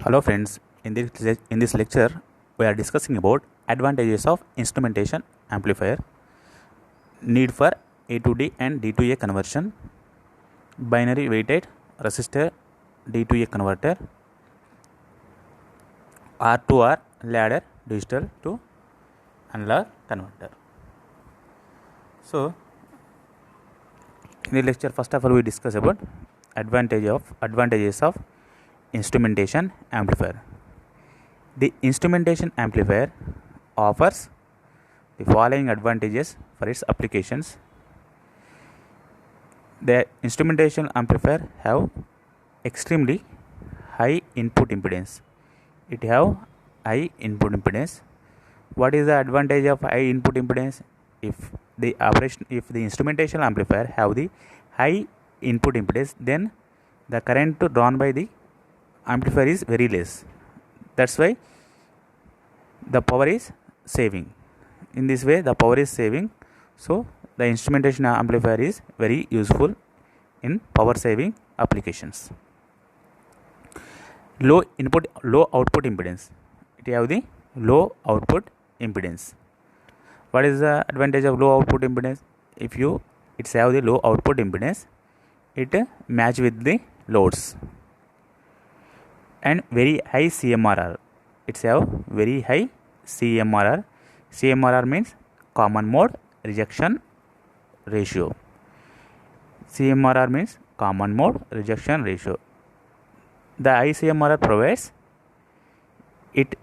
Hello friends, in this lecture we are discussing about advantages of instrumentation amplifier, need for A to D and D to A conversion, binary weighted resistor D to A converter, R to R ladder digital to analog converter. So in the lecture first of all we discuss about advantages of instrumentation amplifier. The instrumentation amplifier offers the following advantages for its applications. The instrumentation amplifier have extremely high input impedance. It have high input impedance. What is the advantage of high input impedance? If the instrumentation amplifier have the high input impedance, then the current drawn by the amplifier is very less. That's why the power is saving. In this way the power is saving, so the instrumentation amplifier is very useful in power saving applications. Low output impedance. It have the low output impedance. What is the advantage of low output impedance? If it have the low output impedance, it match with the loads. And very high CMRR. It have very high CMRR. CMRR means common mode rejection ratio. CMRR means common mode rejection ratio. The high CMRR provides, it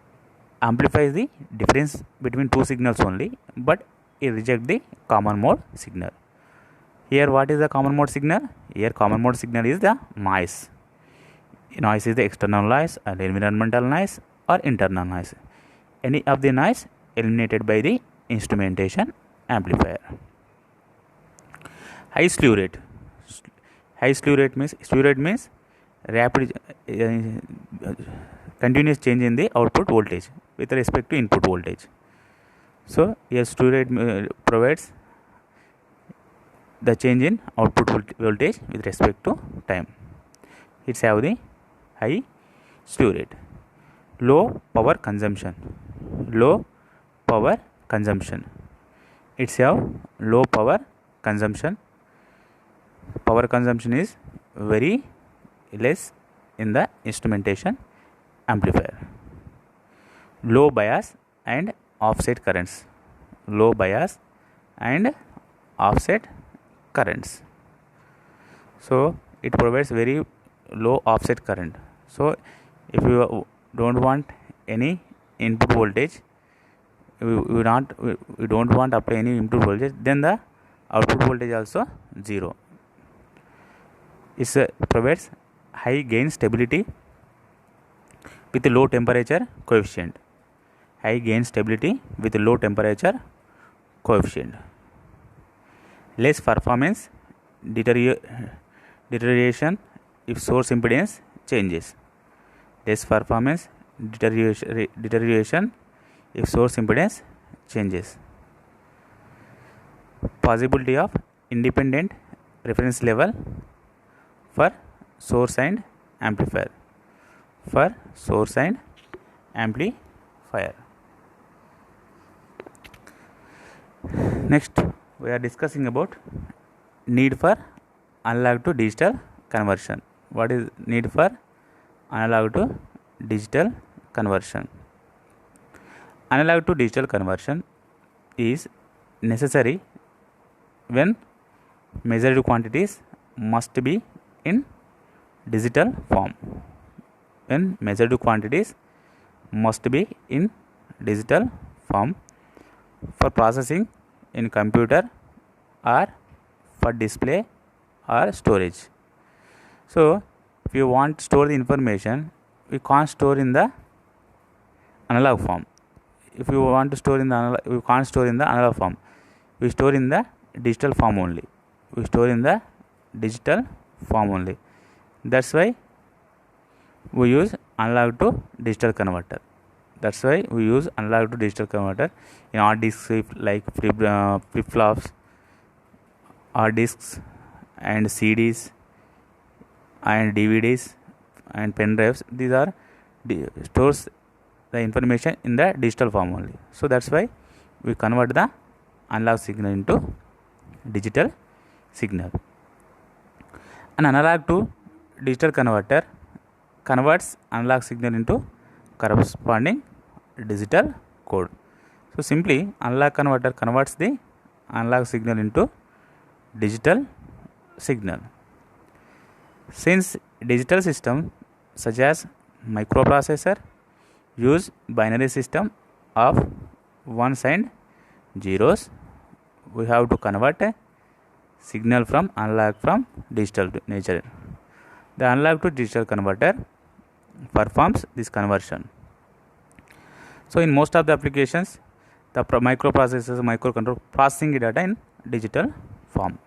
amplifies the difference between two signals only, but it rejects the common mode signal. Here what is the common mode signal? Here common mode signal is the noise. Noise is the external noise or environmental noise or internal noise. Any of the noise eliminated by the instrumentation amplifier. High slew rate. High slew rate means rapid continuous change in the output voltage with respect to input voltage. So here slew rate provides the change in output voltage with respect to time. It's have the high slew rate. Low power consumption. It's have low power consumption. Power consumption is very less in the instrumentation amplifier. Low bias and offset currents. So it provides very low offset current. So if you don't want any input voltage, we don't want apply any input voltage, then the output voltage also 0. It provides high gain stability with low temperature coefficient. Less performance deterioration if source impedance changes. Deterioration if source impedance changes. Possibility of independent reference level for source and amplifier. Next we are discussing about need for analog to digital conversion. What is need for analog to digital conversion? Analog to digital conversion is necessary when measured quantities must be in digital form. For processing in computer or for display or storage. So if you want to store the information, we can't store in the analog form. If you want to store in the analog, we can't store in the analog form. We store in the digital form only. That's why we use analog to digital converter. In hard disks like flip flops, hard disks and CDs and DVDs and pen drives. These are stores the information in the digital form only. So that's why we convert the analog signal into digital signal. An analog to digital converter converts analog signal into corresponding digital code. So simply analog converter converts the analog signal into digital signal. Since digital system such as microprocessor use binary system of ones and zeros, we have to convert a signal from analog from digital to nature. The analog to digital converter performs this conversion. So in most of the applications, the microprocessors, microcontroller processing data in digital form,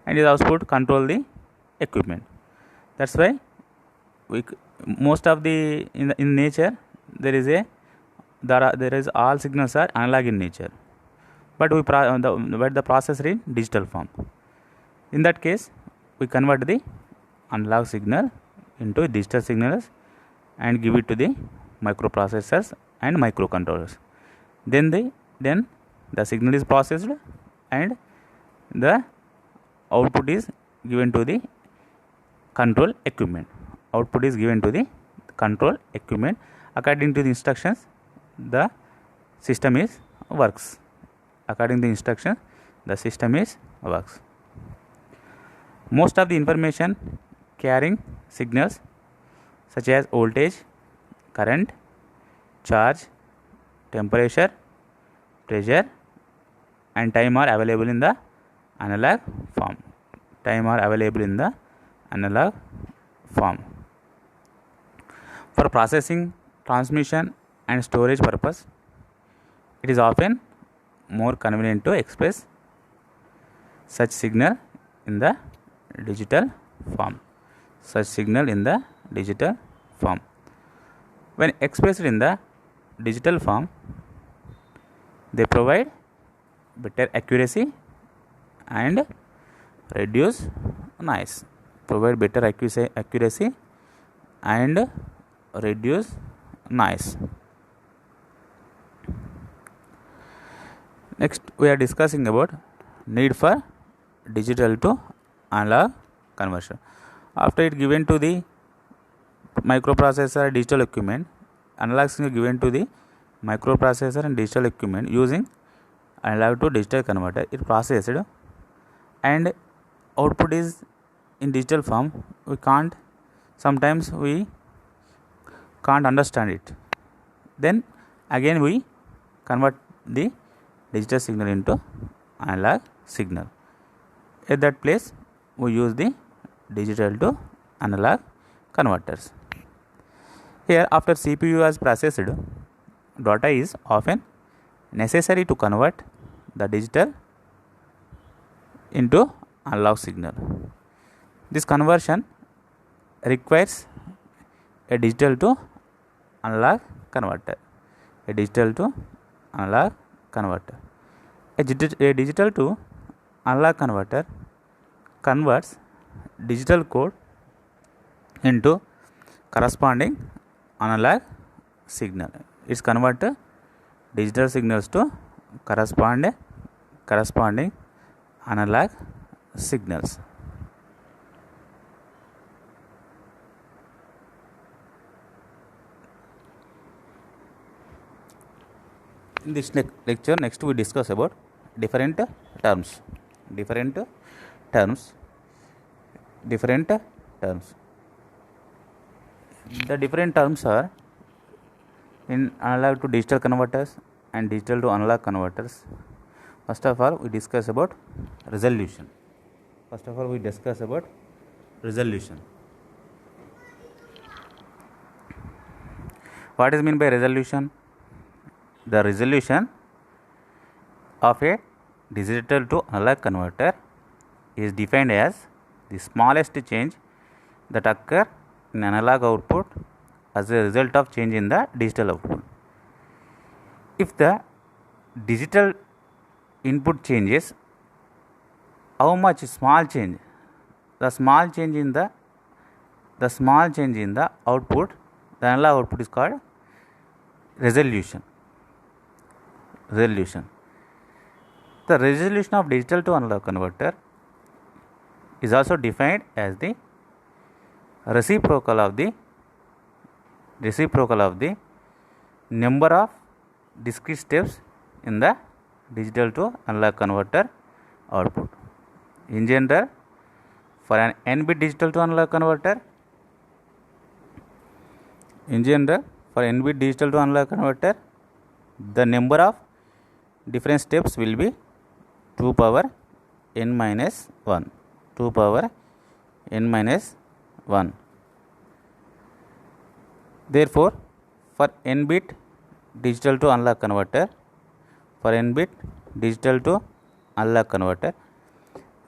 and its output control the equipment. That's why most of the in nature there is all signals are analog in nature, but the processor in digital form. In that case, we convert the analog signal into digital signals and give it to the microprocessors and microcontrollers. Then the signal is processed and the output is given to the control equipment. Output is given to the control equipment. According to the instructions, the system is works. According to the instruction, the system is works. Most of the information carrying signals such as voltage, current, charge, temperature, pressure and time are available in the analog form. For processing, transmission and storage purpose, it is often more convenient to express such signal in the digital form. When expressed in the digital form, they provide better accuracy and reduce noise. Next, we are discussing about need for digital to analog conversion. After it given to the microprocessor digital equipment, analog signal given to the microprocessor and digital equipment using analog to digital converter, it processed and output is in digital form. Sometimes we can't understand it. Then again we convert the digital signal into analog signal. At that place we use the digital to analog converters. Here, after CPU has processed, data is often necessary to convert the digital into analog signal. This conversion requires a digital to analog converter. A digital to analog converter converts digital code into corresponding analog signal. It's convert digital signals to corresponding analog signals. In this lecture, next we discuss about different terms. The different terms are in analog to digital converters and digital to analog converters. First of all, we discuss about resolution. What is meant by resolution? The resolution of a digital to analog converter is defined as the smallest change that occur in analog output as a result of change in the digital output. If the digital input changes, how much small change? The small change in the output the analog output is called resolution. The resolution of digital to analog converter is also defined as the reciprocal of the number of discrete steps in the digital to analog converter output. In general, for an n-bit digital to analog converter, the number of different steps will be 2 power n minus 1. Therefore, for n-bit digital to analog converter,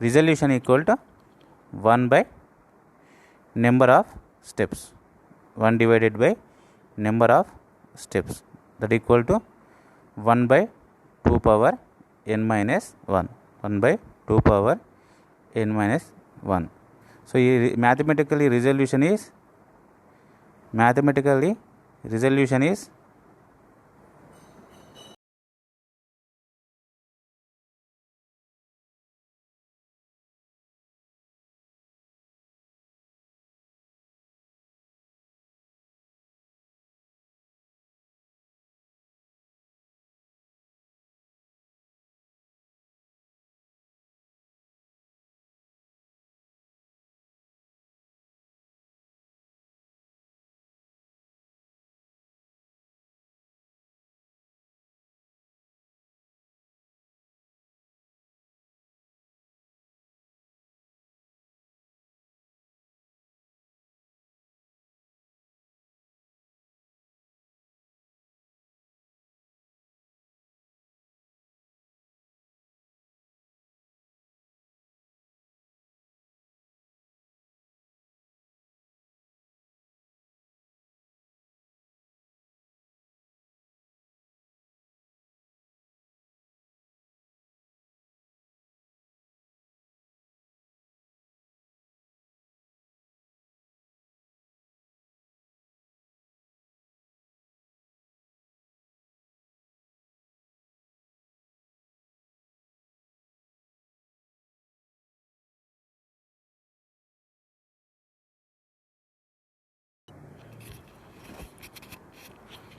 resolution equal to 1 by number of steps, 1 divided by number of steps, that equal to 1 by 2 power n minus 1. So mathematically resolution is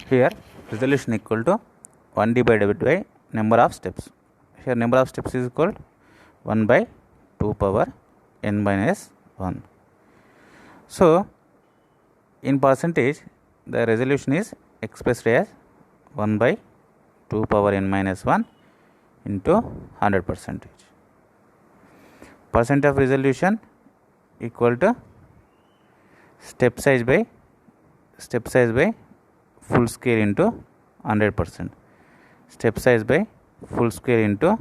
here resolution equal to 1 divided by number of steps. Here number of steps is equal to 1 by 2 power n minus 1. So in percentage, the resolution is expressed as 1 by 2 power n minus 1 into 100%. Percent of resolution equal to step size by full scale into 100%. Step size by full scale into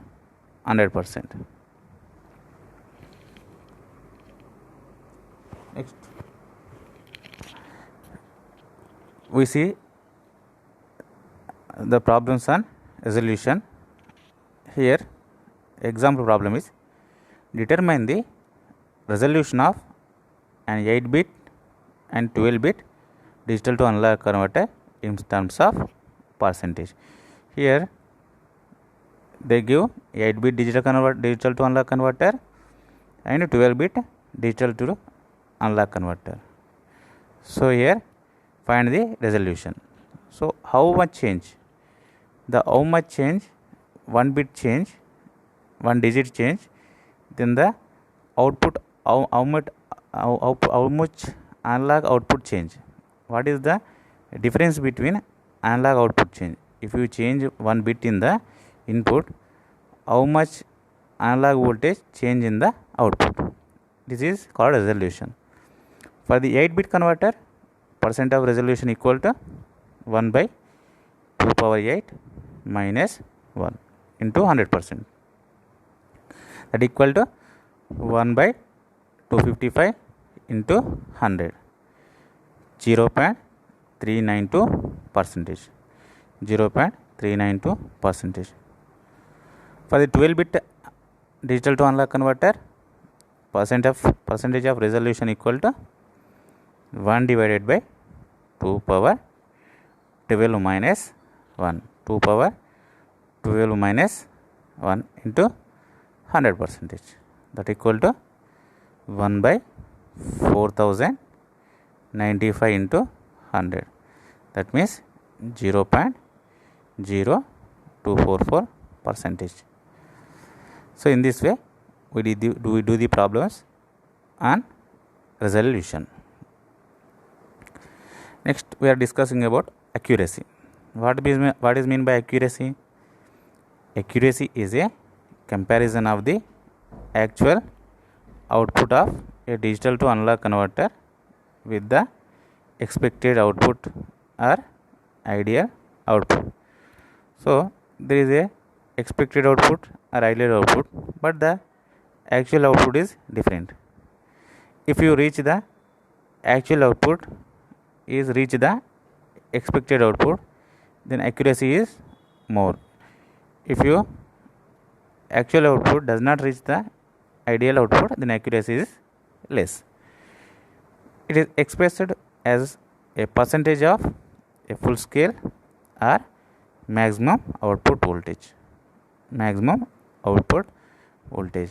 100%. Next, we see the problems on resolution. Here example problem is determine the resolution of an 8-bit and 12-bit digital to analog converter in terms of percentage. Here they give 8-bit digital to analog converter and 12-bit digital to analog converter. So here find the resolution. So how much change? How much change? 1 bit change, 1 digit change, then the output, how much analog output change. What is the difference between analog output change? If you change 1 bit in the input, how much analog voltage change in the output? This is called resolution. For the 8-bit converter, percent of resolution equal to 1 by 2 power 8 minus 1 into 100%. That equal to 1 by 255 into 100. 0.392%. 0.392%. For the 12-bit digital to analog converter, percentage of resolution equal to 1 divided by 2 power 12 minus 1, 2 power 12 minus 1 into 100%, that equal to 1 by 4095 into 100, that means 0.0244 percentage. So in this way we do the problems and resolution. Next we are discussing about accuracy. What is mean by accuracy? Accuracy is a comparison of the actual output of a digital to analog converter with the expected output or ideal output. So there is a expected output or ideal output, but the actual output is different. If you reach the actual output is reach the expected output, then accuracy is more. If you actual output does not reach the ideal output, then accuracy is less. It is expressed as a percentage of a full scale or maximum output voltage. Maximum output voltage.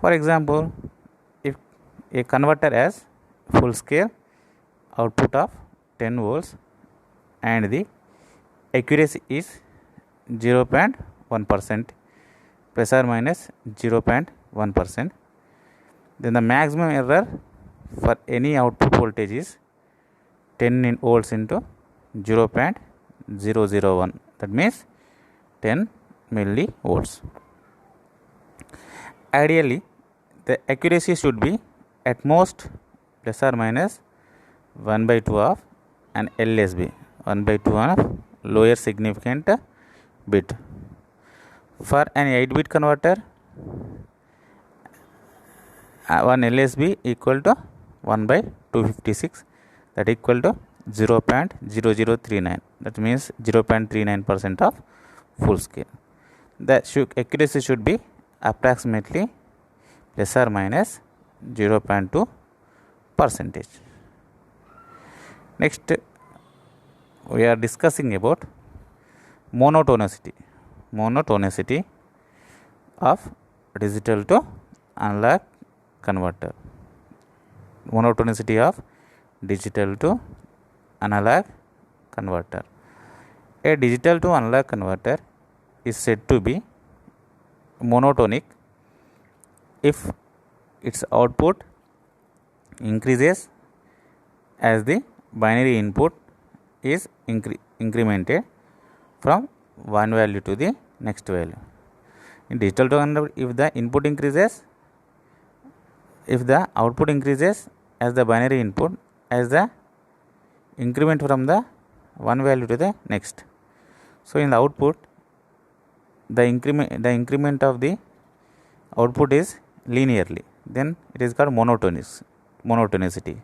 For example, if a converter has full scale output of 10 volts and the accuracy is 0.1% plus or minus 0.1%, then the maximum error for any output voltage is 10 volts into 0.001, that means 10 millivolts. Ideally the accuracy should be at most plus or minus 1 by 2 of an LSB, 1 by 2 of lower significant bit. For an 8-bit converter, 1 LSB equal to 1 by 256, that equal to 0.0039, that means 0.39% of full scale. The accuracy should be approximately plus or minus 0.2 percentage. Next we are discussing about monotonicity of digital to analog converter. Monotonicity of digital to analog converter. A digital to analog converter is said to be monotonic if its output increases as the binary input is incremented from one value to the next value. In digital to analog, if the input increases, if the output increases as the binary input, as the increment from the one value to the next. So in the output, the increment of the output is linearly, then it is called monotonicity.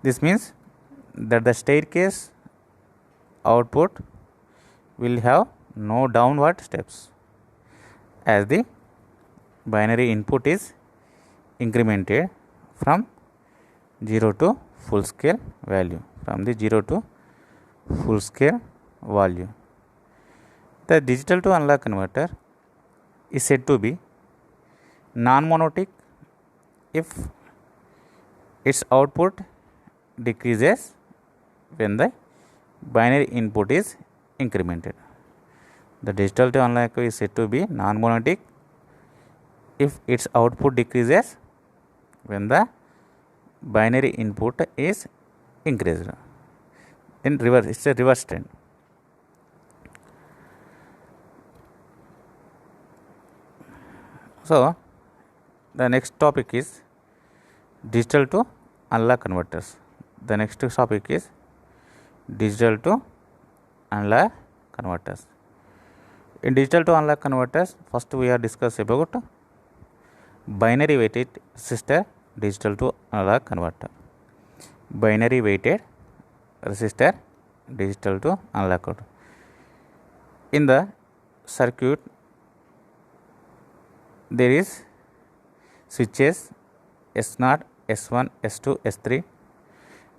This means that the staircase output will have no downward steps as the binary input is incremented from 0 to full scale value, from the 0 to full scale value. The digital to analog converter is said to be non-monotonic if its output decreases when the binary input is incremented. The digital to analog is said to be non-monotonic if its output decreases when the binary input is increased. In reverse, it's a reverse trend. So the next topic is digital to analog converters. The next topic is digital to analog converters. In digital to analog converters, first we are discuss about binary weighted resistor digital to analog converter. Binary weighted resistor digital to analog converter. In the circuit there is switches S0, S1, S2, S3,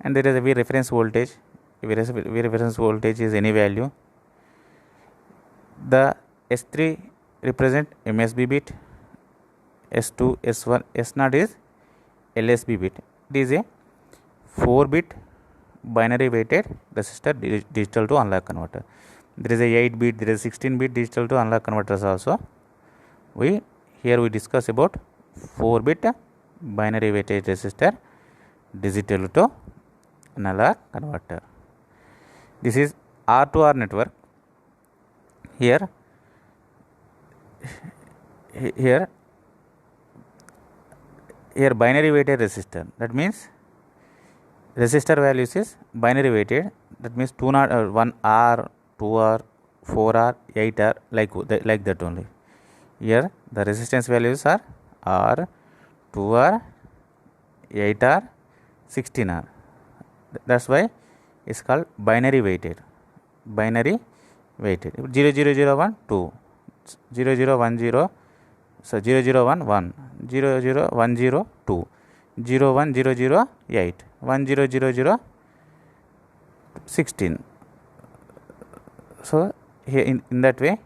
and there is a V reference voltage V reference voltage is any value. The S3 represent MSB bit, S2, S1, S0 is LSB bit. It is a 4-bit binary weighted resistor digital to analog converter. There is a 8-bit, there is a 16-bit digital to analog converters also. Here we discuss about 4-bit binary weighted resistor digital to analog converter. This is R to R network. Here binary weighted resistor, that means resistor values is binary weighted, that means 1R, 2R, 4R, 8R, like that only. Here the resistance values are R, 2R, 8R, 16R. That's why it's called binary weighted. 0 0 0 1 2, 0 0 1 0, so 0 0 1 1, 0 0 1 0 2, 0 1 0 0 8, 1 0 0 0 16. So here in that way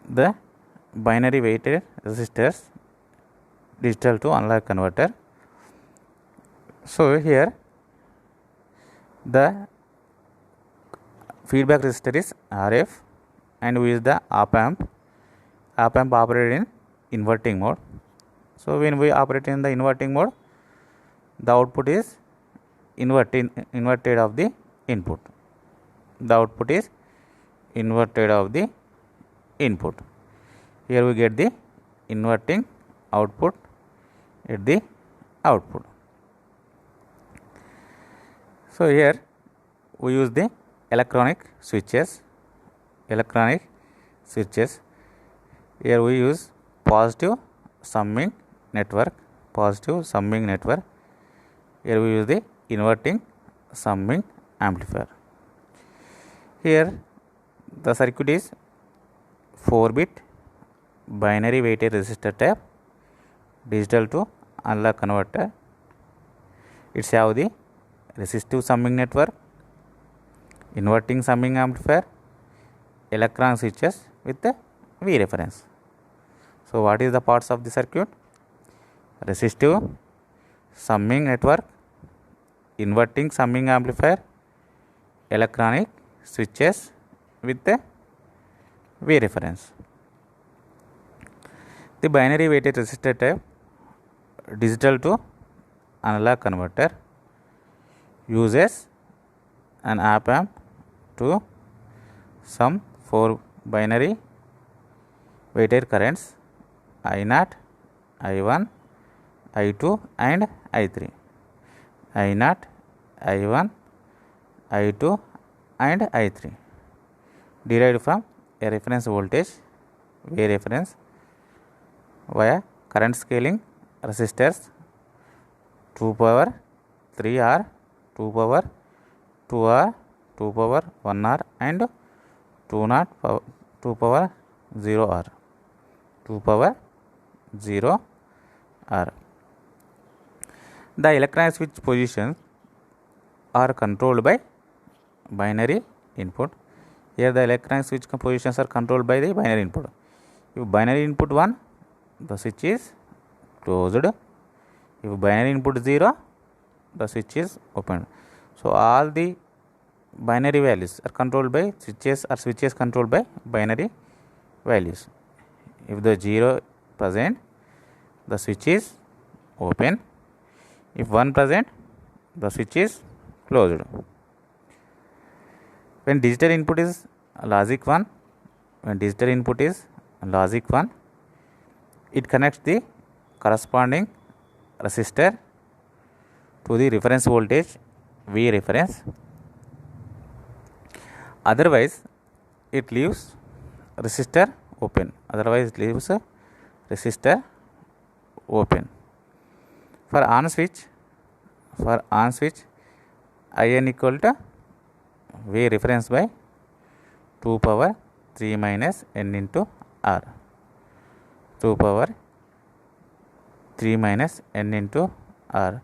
the binary weighted resistors digital to analog converter. So here the feedback resistor is RF and we use the op amp operated in inverting mode. So when we operate in the inverting mode, the output is inverted of the input. The output is inverted of the input. Here we get the inverting output at the output. So here we use the electronic switches. Here we use positive summing network. Here we use the inverting summing amplifier. Here the circuit is 4-bit binary weighted resistor type digital to analog converter. It's have the resistive summing network, inverting summing amplifier, electron switches with the V reference. So what is the parts of the circuit? Resistive summing network, inverting summing amplifier, electronic switches with the V reference. The binary weighted resistor type digital to analog converter uses an op amp to sum 4 binary weighted currents I0, I1, I2 and I3. I0, I1, I2 and I3 derived from a reference voltage V reference via current scaling resistors 2 power 3R, 2 power 2R, 2 power 1R and 2 power 0R. 2 power 0R. The electronic switch positions are controlled by binary input. Here the electronic switch positions are controlled by the binary input. If binary input 1, the switch is closed. If binary input 0, the switch is opened. So all the binary values are controlled by switches controlled by binary values. If the 0 present, the switch is open. If 1 present, the switch is closed. When digital input is logic 1, it connects the corresponding resistor to the reference voltage V reference. Otherwise, it leaves resistor open. For on switch, IN equal to V reference by 2 power 3 minus N into R. 2 power 3 minus N into R.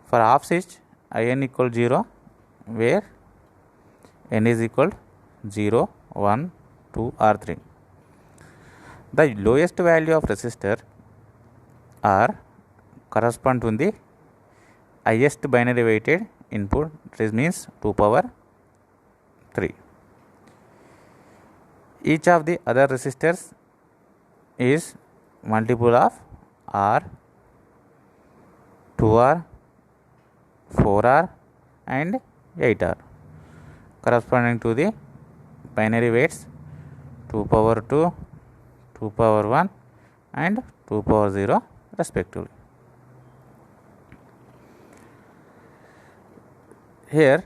For off switch, IN equal 0, where n is equal 0, 1, 2 or 3. The lowest value of resistor R correspond to the highest binary weighted input, this means 2 power 3. Each of the other resistors is multiple of R, 2R, 4R and 8R, corresponding to the binary weights 2 power 2, 2 power 1 and 2 power 0 respectively. Here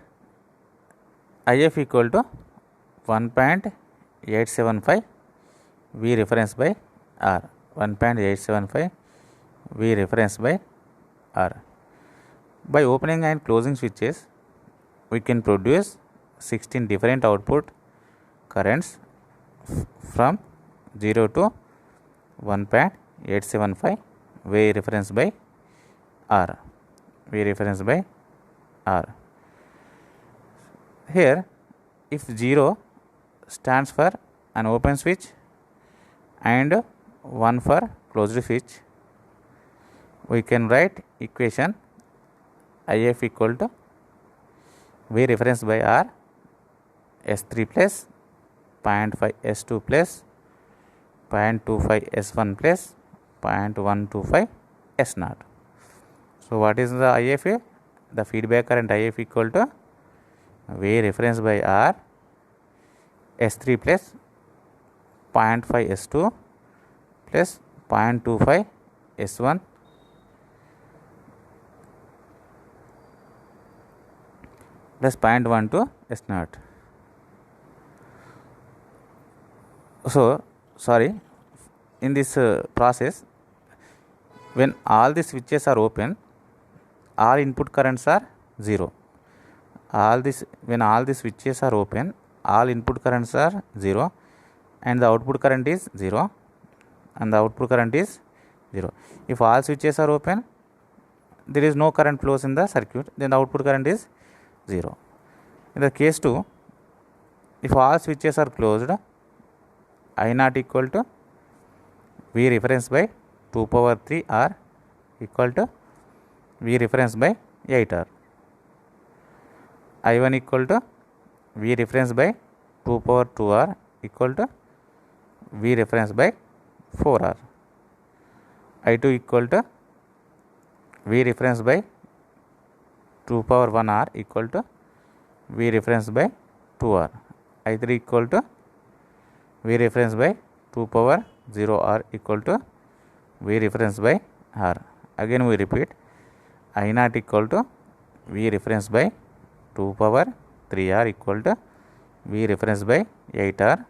IF equal to 1.875 V reference by R, 1.875 V reference by R. By opening and closing switches, we can produce 16 different output currents from 0 to 1.875 V reference by R, V reference by R. Here, if 0 stands for an open switch and 1 for closed switch, we can write equation IF equal to V reference by R S3 plus 0.5 S2 plus 0.25 S1 plus 0.125 S0. So, what is the IF? The feedback current IF equal to V reference by R S3 plus 0.5 S2 plus 0.25 S1 plus 0.12 S0. So, sorry, in this process, when all the switches are open, all input currents are 0. When all the switches are open, all input currents are 0 and the output current is 0 and the output current is 0. If all switches are open, there is no current flows in the circuit, then the output current is 0. In the case 2, if all switches are closed, I0 equal to V reference by 2 power 3 R equal to V reference by 8 R. I1 equal to V reference by 2 power 2 R equal to V reference by 4 R. I2 equal to V reference by 2 power 1 R equal to V reference by 2 R. I3 equal to V reference by 2 power 0 R equal to V reference by R. Again we repeat, I0 equal to V reference by 2 power 3 R equal to V reference by 8 R.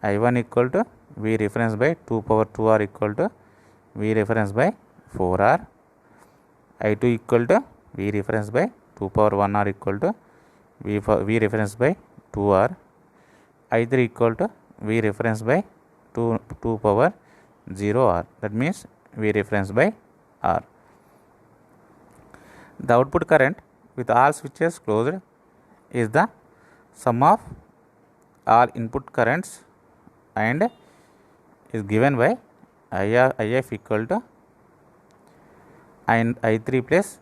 I1 equal to V reference by 2 power 2 R equal to V reference by 4 R. I2 equal to V reference by 2 power 1 R equal to V reference by 2 R. I3 equal to V reference by 2 power 0 R, that means V reference by R. The output current with all switches closed is the sum of all input currents and is given by IF equal to I3 plus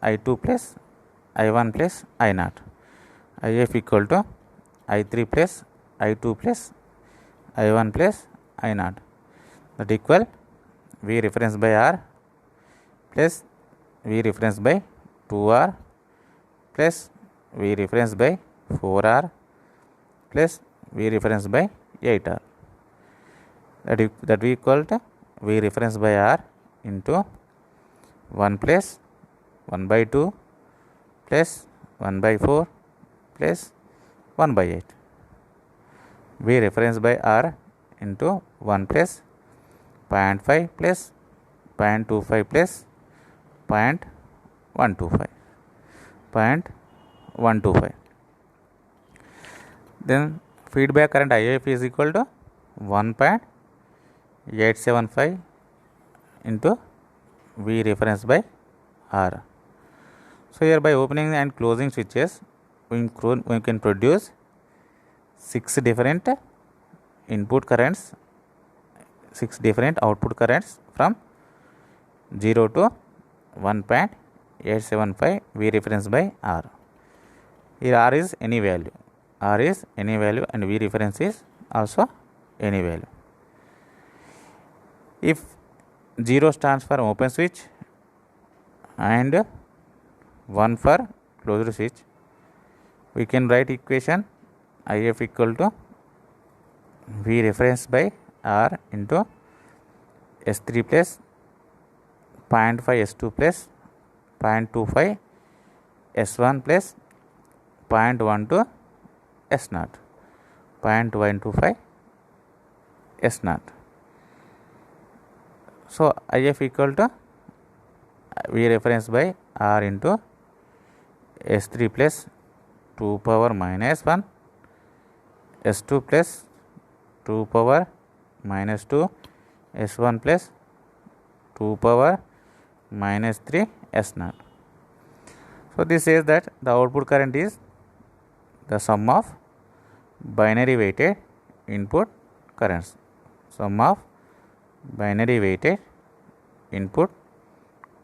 I2 plus I1 plus I0. IF equal to I3 plus I2 plus I1 plus I0, that equal V reference by R plus V reference by 2R plus V reference by 4R plus V reference by 8R, that we equal to V reference by R into 1 plus 1 by 2 plus 1 by 4 plus 1 by 8. V reference by R into 1 plus 0.5 plus 0.25 plus 0.125. Then feedback current IF is equal to 1.875 into V reference by R. So here by opening and closing switches, we can produce 6 different input currents, 6 different output currents from 0 to 1.875 V reference by R. Here R is any value. R is any value and V reference is also any value. If 0 stands for open switch and 1 for closed switch, we can write equation IF equal to V reference by R into S3 plus 0.5 S2 plus 0.25 S1 plus 0.12 S0, 0.125 S0. So IF equal to V reference by R into S3 plus 2 power minus 1 S2 plus 2 power minus 2 S1 plus 2 power minus 3 S0. So this says that the output current is the sum of binary weighted input currents. Sum of binary weighted input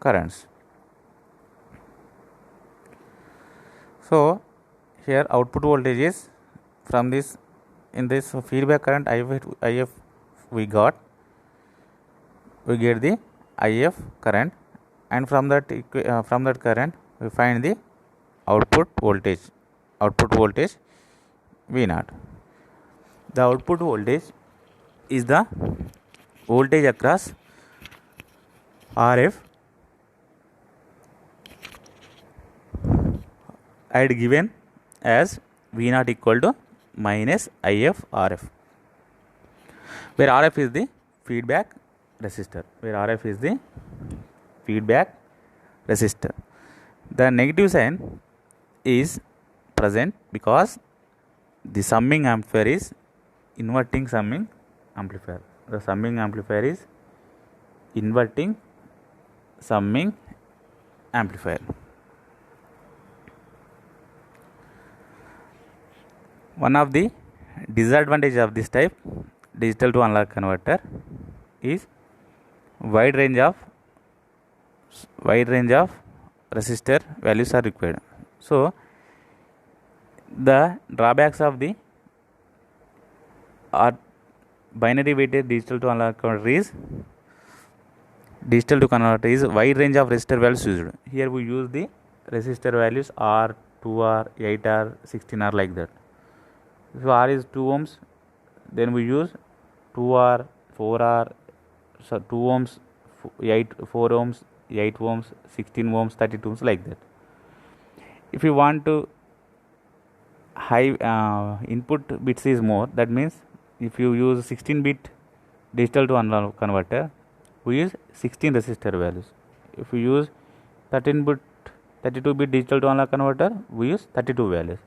currents. So here output voltage is from this, in this feedback current IF we get the IF current, and from that current we find the output voltage V0. The output voltage is the voltage across RF I had given as V0 equal to minus IF RF, where RF is the feedback resistor. The negative sign is present because the summing amplifier is inverting summing amplifier. The summing amplifier is inverting summing amplifier. One of the disadvantages of this type digital to analog converter is wide range of resistor values are required. So the drawbacks of the binary weighted digital to analog converter is wide range of resistor values used. Here we use the resistor values R, 2R, 8R, 16R like that. If R is 2 ohms, then we use 2R, 4R, so 2 ohms, 4 ohms, 8 ohms, 16 ohms, 32 ohms like that. If you want to high input bits is more, that means if you use 16-bit digital to analog converter, we use 16 resistor values. If you use 32-bit digital to analog converter, we use 32 values.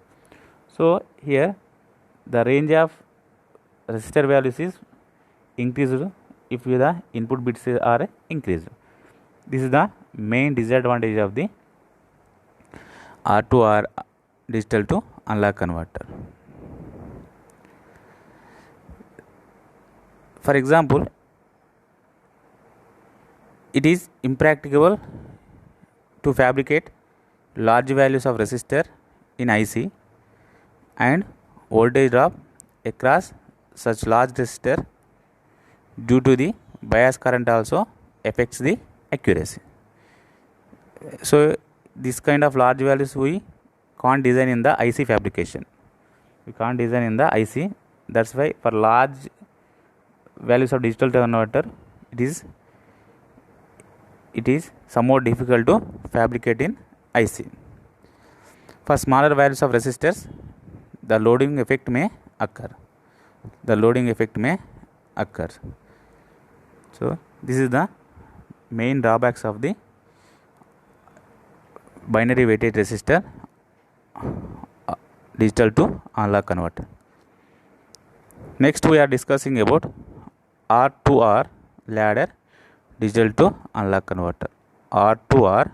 So here the range of resistor values is increased if the input bits are increased. This is the main disadvantage of the R to R digital to analog converter. For example, it is impracticable to fabricate large values of resistor in IC, and voltage drop across such large resistor due to the bias current also affects the accuracy. So this kind of large values we can't design in the IC fabrication. That's why for large values of digital converter it is somewhat difficult to fabricate in IC. For smaller values of resistors, the loading effect may occur. So this is the main drawbacks of the binary weighted resistor digital to analog converter. Next we are discussing about R to R ladder digital to analog converter. R to R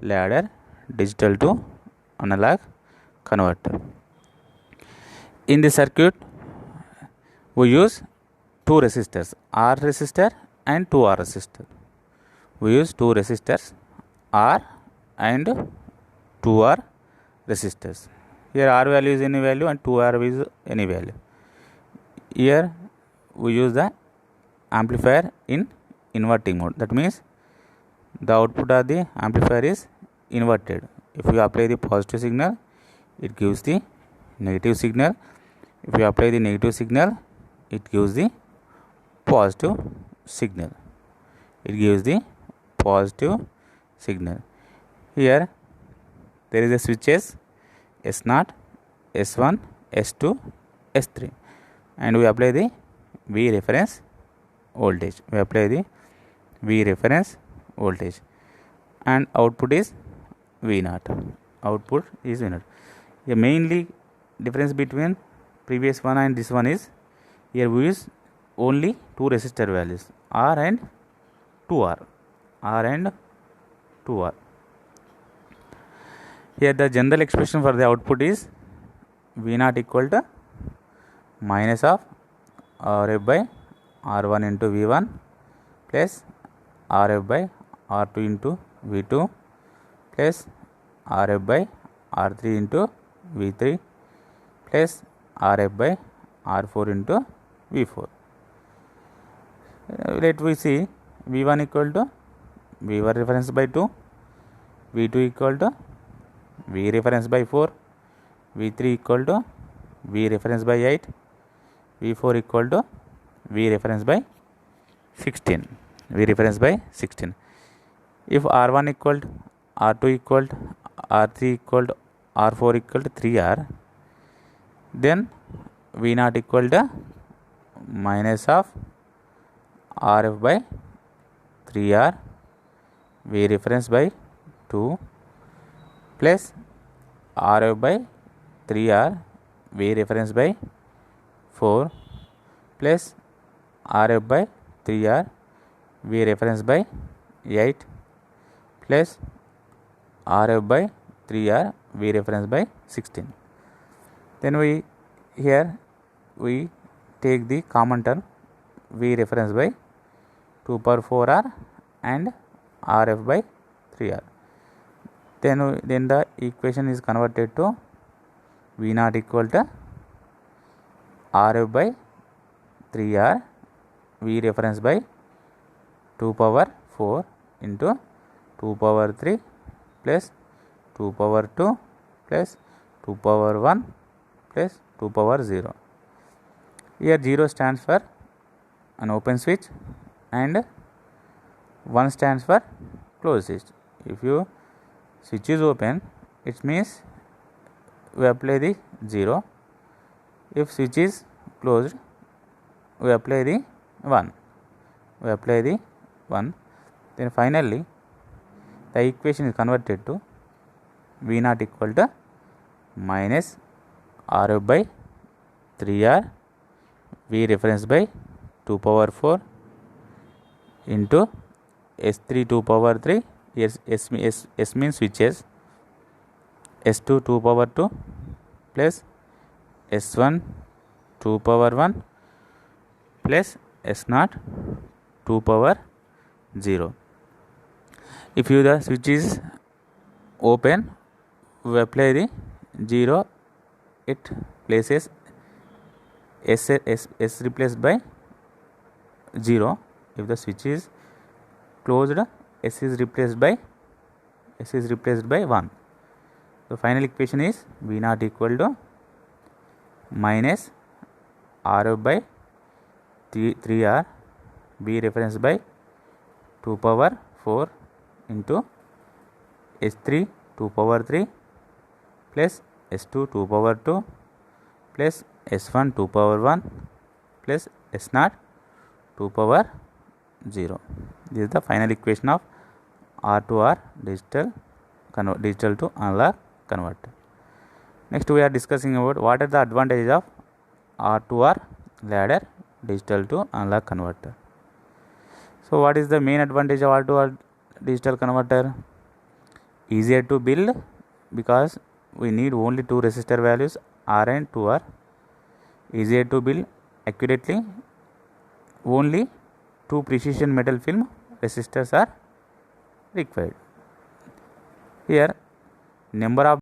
ladder digital to analog converter. In the circuit, we use two resistors, R resistor and 2R resistor. We use two resistors, R and 2R resistors. Here R value is any value and 2R is any value. Here we use the amplifier in inverting mode. That means the output of the amplifier is inverted. If you apply the positive signal, it gives the negative signal. If you apply the negative signal, it gives the positive signal. It gives the positive signal. Here there is a switches S0, S1, S2, S3, and we apply the V reference voltage. We apply the V reference voltage, and output is V0. Output is V0. The mainly difference between previous one and this one is, here we use only two resistor values, R and 2R. R and 2R. Here the general expression for the output is V0 equal to minus of RF by R1 into V1 plus RF by R2 into V2 plus RF by R3 into V3 plus RF by R4 into V4. Let we see V1 equal to V1 reference by 2, V2 equal to V reference by 4, V3 equal to V reference by 8, V4 equal to V reference by 16. V reference by 16. If R1 equal to R2 equal to R3 equal to R4 equal to 3R, then V0 equal to minus of RF by 3R, V reference by 2 plus RF by 3R, V reference by 4 plus RF by 3R, V reference by 8 plus RF by 3R, V reference by 16. Then we take the common term V reference by 2 power 4R and RF by 3R. Then the equation is converted to V0 equal to RF by 3R, V reference by 2 power 4 into 2 power 3 plus 2 power 2 plus 2 power 1 plus 2 power 0. Here 0 stands for an open switch and 1 stands for closed switch. If your switch is open, it means we apply the 0. If switch is closed, we apply the 1. We apply the 1. Then finally the equation is converted to V0 equal to minus RF by 3R, V reference by 2 power 4 into S3 2 power 3. Yes, S means switches, S2 2 power 2 plus S1 2 power 1 plus S0 2 power 0. If the switch is open, we apply the 0, it places S replaced by 0. If the switch is closed, S is replaced by 1. The final equation is V0 equal to minus RF by 3R, V reference by 2 power 4 into S3 2 power 3 plus S2 2 power 2 plus S1 2 power 1 plus S0 2 power 0. This is the final equation of R to R digital to analog converter. Next we are discussing about what are the advantages of R to R ladder digital to analog converter. So what is the main advantage of R to R digital converter? Easier to build because we need only two resistor values R and 2R. Easier to build accurately. Only two precision metal film resistors are required. Here number of